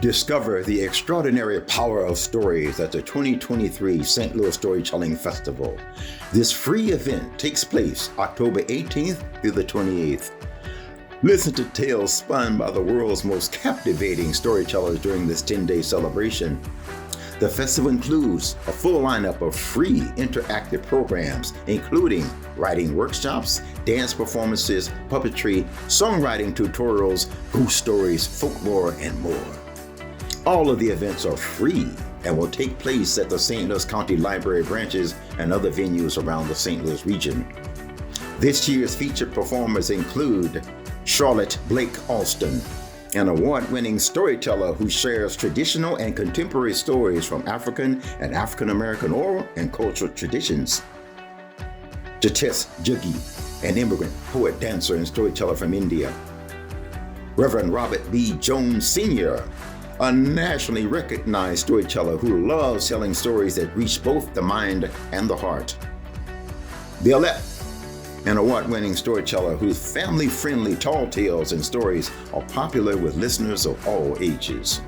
Discover the extraordinary power of stories at the 2023 St. Louis Storytelling Festival. This free event takes place October 18th through the 28th. Listen to tales spun by the world's most captivating storytellers during this 10-day celebration. The festival includes a full lineup of free interactive programs, including writing workshops, dance performances, puppetry, songwriting tutorials, ghost stories, folklore, and more. All of the events are free and will take place at the St. Louis County Library branches and other venues around the St. Louis region. This year's featured performers include Charlotte Blake Alston, an award-winning storyteller who shares traditional and contemporary stories from African and African-American oral and cultural traditions. Jitesh Juggi, an immigrant poet, dancer, and storyteller from India. Reverend Robert B. Jones Sr., a nationally recognized storyteller who loves telling stories that reach both the mind and the heart. Biolette, an award-winning storyteller whose family-friendly tall tales and stories are popular with listeners of all ages.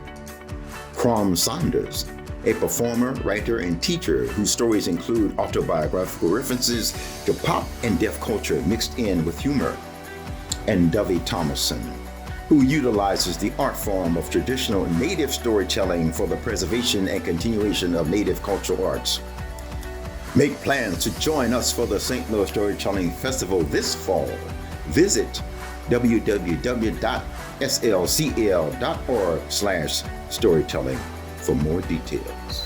Crom Saunders, a performer, writer, and teacher whose stories include autobiographical references to pop and deaf culture mixed in with humor. And Dovey Thomason, who utilizes the art form of traditional Native storytelling for the preservation and continuation of Native cultural arts. Make plans to join us for the St. Louis Storytelling Festival this fall. Visit www.slcl.org/storytelling for more details.